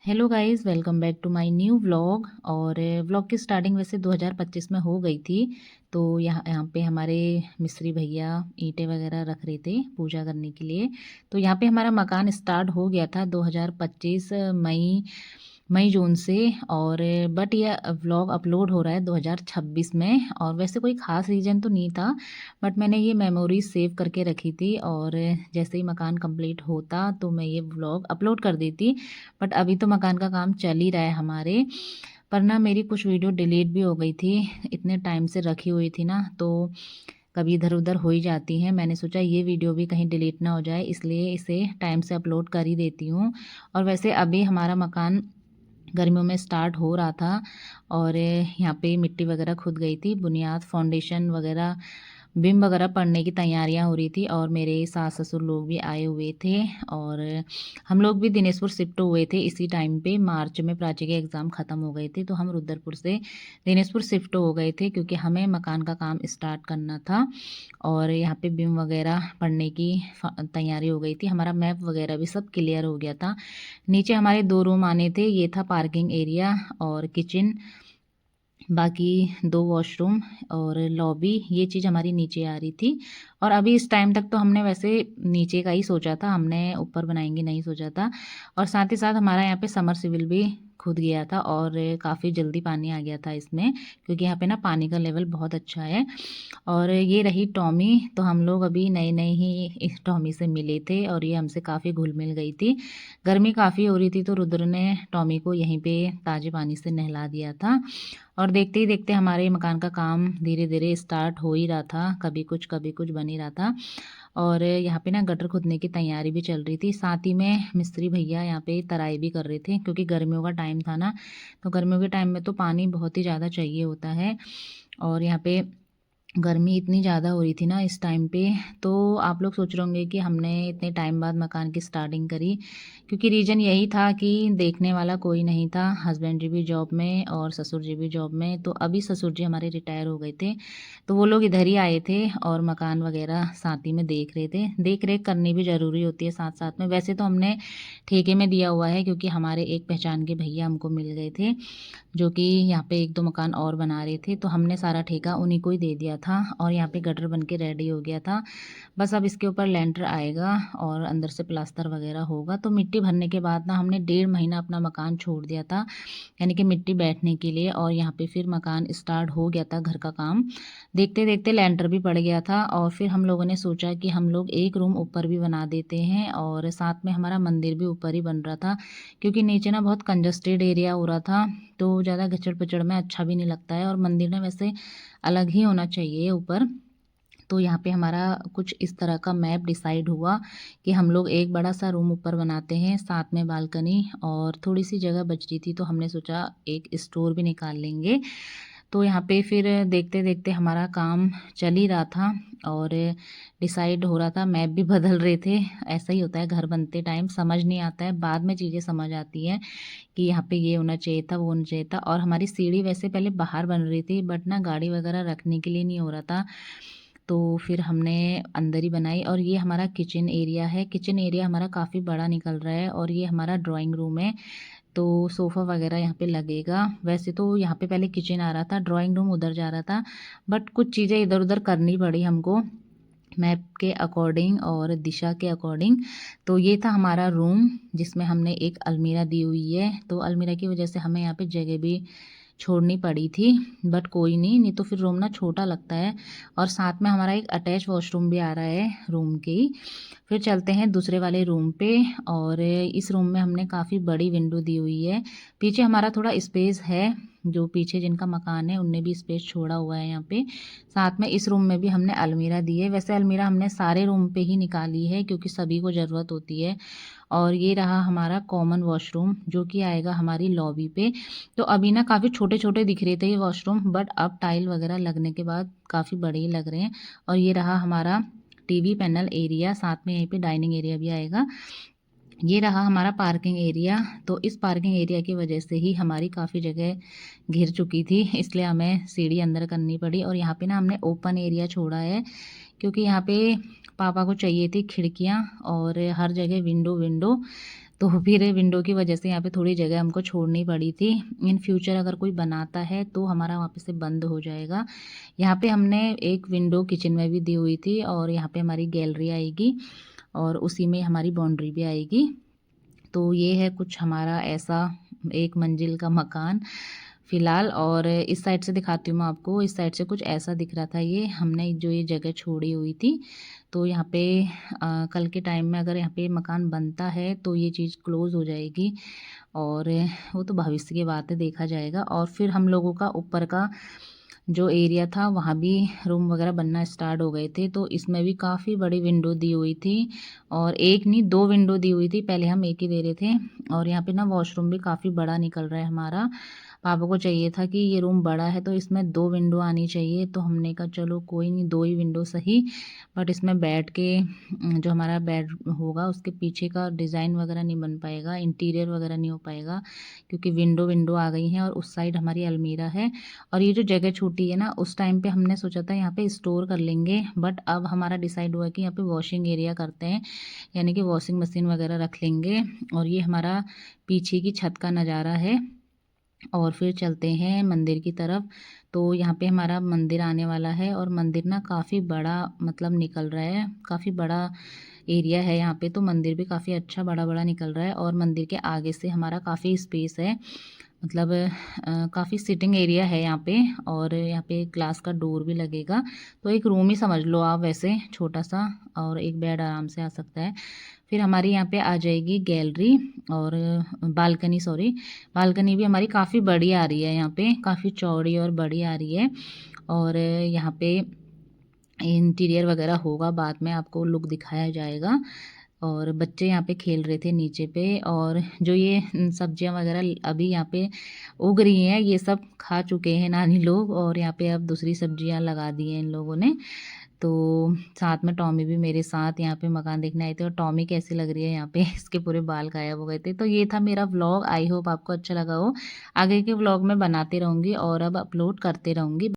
Hello guys, welcome back to my new vlog. और vlog की starting वैसे 2025 में हो गई थी। तो यहाँ पे हमारे मिस्त्री भैया ईंटें वगैरह रख रहे थे पूजा करने के लिए। तो यहाँ पे हमारा मकान स्टार्ट हो गया था 2025 मई जून से। और बट ये व्लॉग अपलोड हो रहा है 2026 में। और वैसे कोई ख़ास रीज़न तो नहीं था, बट मैंने ये मेमोरीज सेव करके रखी थी। और जैसे ही मकान कंप्लीट होता तो मैं ये व्लॉग अपलोड कर देती। बट अभी तो मकान का काम चल ही रहा है हमारे। पर ना मेरी कुछ वीडियो डिलीट भी हो गई थी, इतने टाइम से रखी हुई थी ना, तो कभी इधर उधर हो ही जाती हैं। मैंने सोचा ये वीडियो भी कहीं डिलीट ना हो जाए, इसलिए इसे टाइम से अपलोड कर ही देती हूँ। और वैसे अभी हमारा मकान गर्मियों में स्टार्ट हो रहा था। और यहाँ पे मिट्टी वगैरह खुद गई थी, बुनियाद फाउंडेशन वगैरह बिम वगैरह पड़ने की तैयारियां हो रही थी। और मेरे सास ससुर लोग भी आए हुए थे। और हम लोग भी दिनेशपुर शिफ्ट हुए थे इसी टाइम पे। मार्च में प्राची के एग्ज़ाम ख़त्म हो गए थे, तो हम रुद्रपुर से दिनेशपुर शिफ्ट हो गए थे क्योंकि हमें मकान का काम स्टार्ट करना था। और यहाँ पे बिम वगैरह पड़ने की तैयारी हो गई थी। हमारा मैप वगैरह भी सब क्लियर हो गया था। नीचे हमारे 2 रूम आने थे, ये था पार्किंग एरिया और किचन, बाकी 2 वॉशरूम और लॉबी, ये चीज़ हमारी नीचे आ रही थी। और अभी इस टाइम तक तो हमने वैसे नीचे का ही सोचा था, हमने ऊपर बनाएंगे नहीं सोचा था। और साथ ही साथ हमारा यहाँ पे समरसीबल भी खुद गया था और काफ़ी जल्दी पानी आ गया था इसमें, क्योंकि यहाँ पे ना पानी का लेवल बहुत अच्छा है। और ये रही टॉमी। तो हम लोग अभी नए नए ही इस टॉमी से मिले थे और ये हमसे काफ़ी घुल मिल गई थी। गर्मी काफ़ी हो रही थी तो रुद्र ने टॉमी को यहीं पे ताज़े पानी से नहला दिया था। और देखते ही देखते हमारे मकान का काम धीरे धीरे स्टार्ट हो ही रहा था, कभी कुछ बन ही रहा था। और यहाँ पे ना गटर खोदने की तैयारी भी चल रही थी, साथ ही में मिस्त्री भैया यहाँ पे तराई भी कर रहे थे क्योंकि गर्मियों का टाइम था ना। तो गर्मियों के टाइम में तो पानी बहुत ही ज़्यादा चाहिए होता है। और यहाँ पे गर्मी इतनी ज़्यादा हो रही थी ना इस टाइम पे। तो आप लोग सोच रहे होंगे कि हमने इतने टाइम बाद मकान की स्टार्टिंग करी, क्योंकि रीज़न यही था कि देखने वाला कोई नहीं था। हस्बैंड जी भी जॉब में और ससुर जी भी जॉब में। तो अभी ससुर जी हमारे रिटायर हो गए थे, तो वो लोग इधर ही आए थे और मकान वगैरह साथ ही में देख रहे थे। देख रेख करनी भी ज़रूरी होती है साथ साथ में। वैसे तो हमने ठेके में दिया हुआ है क्योंकि हमारे एक पहचान के भैया हमको मिल गए थे जो कि यहाँ पे 1-2 मकान और बना रहे थे, तो हमने सारा ठेका उन्हीं को ही दे दिया था। और यहाँ पे गटर बन के रेडी हो गया था। बस अब इसके ऊपर लेंटर आएगा और अंदर से प्लास्टर वगैरह होगा। तो मिट्टी भरने के बाद ना हमने 1.5 महीना अपना मकान छोड़ दिया था, यानी कि मिट्टी बैठने के लिए। और यहाँ पे फिर मकान स्टार्ट हो गया था घर का काम। देखते देखते लेंटर भी पड़ गया था। और फिर हम लोगों ने सोचा कि हम लोग एक रूम ऊपर भी बना देते हैं और साथ में हमारा मंदिर भी ऊपर ही बन रहा था, क्योंकि नीचे ना बहुत कंजस्टेड एरिया हो रहा था, तो ज़्यादा घचड़ पचड़ में अच्छा भी नहीं लगता है। और मंदिर ना वैसे अलग ही होना चाहिए ऊपर। तो यहाँ पे हमारा कुछ इस तरह का मैप डिसाइड हुआ कि हम लोग एक बड़ा सा रूम ऊपर बनाते हैं, साथ में बालकनी, और थोड़ी सी जगह बच रही थी तो हमने सोचा एक स्टोर भी निकाल लेंगे। तो यहाँ पे फिर देखते देखते हमारा काम चल ही रहा था और डिसाइड हो रहा था, मैप भी बदल रहे थे। ऐसा ही होता है, घर बनते टाइम समझ नहीं आता है, बाद में चीज़ें समझ आती हैं कि यहाँ पे ये होना चाहिए था, वो होना चाहिए था। और हमारी सीढ़ी वैसे पहले बाहर बन रही थी, बट ना गाड़ी वगैरह रखने के लिए नहीं हो रहा था, तो फिर हमने अंदर ही बनाई। और ये हमारा किचन एरिया है। किचन एरिया हमारा काफ़ी बड़ा निकल रहा है और ये हमारा ड्राइंग रूम है। तो सोफ़ा वगैरह यहाँ पे लगेगा। वैसे तो यहाँ पे पहले किचन आ रहा था, ड्राइंग रूम उधर जा रहा था, बट कुछ चीज़ें इधर उधर करनी पड़ी हमको मैप के अकॉर्डिंग और दिशा के अकॉर्डिंग। तो ये था हमारा रूम जिसमें हमने एक अलमीरा दी हुई है। तो अलमीरा की वजह से हमें यहाँ पे जगह भी छोड़नी पड़ी थी, बट कोई नहीं, नहीं तो फिर रूम ना छोटा लगता है। और साथ में हमारा एक अटैच वॉशरूम भी आ रहा है रूम के ही। फिर चलते हैं दूसरे वाले रूम पे। और इस रूम में हमने काफ़ी बड़ी विंडो दी हुई है। पीछे हमारा थोड़ा स्पेस है, जो पीछे जिनका मकान है उनने भी स्पेस छोड़ा हुआ है यहाँ पे। साथ में इस रूम में भी हमने अलमीरा दी है। वैसे अलमीरा हमने सारे रूम पे ही निकाली है क्योंकि सभी को ज़रूरत होती है। और ये रहा हमारा कॉमन वॉशरूम जो कि आएगा हमारी लॉबी पे। तो अभी ना काफ़ी छोटे छोटे दिख रहे थे ये वॉशरूम, बट अब टाइल वगैरह लगने के बाद काफ़ी बड़े ही लग रहे हैं। और ये रहा हमारा टीवी पैनल एरिया, साथ में यहीं पे डाइनिंग एरिया भी आएगा। ये रहा हमारा पार्किंग एरिया। तो इस पार्किंग एरिया की वजह से ही हमारी काफ़ी जगह घिर चुकी थी, इसलिए हमें सीढ़ी अंदर करनी पड़ी। और यहाँ पे ना हमने ओपन एरिया छोड़ा है क्योंकि यहाँ पे पापा को चाहिए थी खिड़कियाँ और हर जगह विंडो विंडो। तो फिर विंडो की वजह से यहाँ पे थोड़ी जगह हमको छोड़नी पड़ी थी। इन फ्यूचर अगर कोई बनाता है तो हमारा वहाँ पे से बंद हो जाएगा। यहाँ पे हमने एक विंडो किचन में भी दी हुई थी और यहाँ पे हमारी गैलरी आएगी और उसी में हमारी बाउंड्री भी आएगी। तो ये है कुछ हमारा ऐसा एक मंजिल का मकान फ़िलहाल। और इस साइड से दिखाती हूँ मैं आपको। इस साइड से कुछ ऐसा दिख रहा था। ये हमने जो ये जगह छोड़ी हुई थी, तो यहाँ पे कल के टाइम में अगर यहाँ पे मकान बनता है तो ये चीज़ क्लोज़ हो जाएगी और वो तो भविष्य की बात है, देखा जाएगा। और फिर हम लोगों का ऊपर का जो एरिया था वहाँ भी रूम वगैरह बनना स्टार्ट हो गए थे, तो इसमें भी काफ़ी बड़ी विंडो दी हुई थी और एक नहीं 2 विंडो दी हुई थी। पहले हम एक ही दे रहे थे और यहाँ पे ना वॉशरूम भी काफ़ी बड़ा निकल रहा है हमारा। पापा को चाहिए था कि ये रूम बड़ा है तो इसमें 2 विंडो आनी चाहिए, तो हमने कहा चलो कोई नहीं 2 ही विंडो सही। बट इसमें बैठ के जो हमारा बेड होगा उसके पीछे का डिज़ाइन वगैरह नहीं बन पाएगा, इंटीरियर वगैरह नहीं हो पाएगा, क्योंकि विंडो विंडो आ गई हैं और उस साइड हमारी अलमीरा है। और ये जो जगह छोटी है ना, उस टाइम पे हमने सोचा था यहाँ पे स्टोर कर लेंगे, बट अब हमारा डिसाइड हुआ कि यहाँ पे वॉशिंग एरिया करते हैं, यानी कि वॉशिंग मशीन वगैरह रख लेंगे। और ये हमारा पीछे की छत का नज़ारा है। और फिर चलते हैं मंदिर की तरफ। तो यहाँ पे हमारा मंदिर आने वाला है और मंदिर ना काफ़ी बड़ा मतलब निकल रहा है, काफ़ी बड़ा एरिया है यहाँ पे, तो मंदिर भी काफ़ी अच्छा बड़ा बड़ा निकल रहा है। और मंदिर के आगे से हमारा काफ़ी स्पेस है, मतलब काफ़ी सिटिंग एरिया है यहाँ पे। और यहाँ पे ग्लास का डोर भी लगेगा, तो एक रूम ही समझ लो आप वैसे, छोटा सा, और एक बेड आराम से आ सकता है। फिर हमारी यहाँ पे आ जाएगी गैलरी और बालकनी, सॉरी, बालकनी भी हमारी काफ़ी बड़ी आ रही है, यहाँ पे काफ़ी चौड़ी और बड़ी आ रही है। और यहाँ पे इंटीरियर वगैरह होगा, बाद में आपको लुक दिखाया जाएगा। और बच्चे यहाँ पे खेल रहे थे नीचे पे। और जो ये सब्जियां वगैरह अभी यहाँ पे उग रही हैं, ये सब खा चुके हैं नानी लोग, और यहाँ पे अब दूसरी सब्जियां लगा दी हैं इन लोगों ने। तो साथ में टॉमी भी मेरे साथ यहाँ पे मकान देखने आए थे। और टॉमी कैसी लग रही है यहाँ पे इसके पूरे बाल गायब हो गए थे। तो ये था मेरा व्लॉग, आई होप आपको अच्छा लगा हो। आगे के व्लॉग में बनाती रहूँगी और अब अपलोड करते रहूँगी।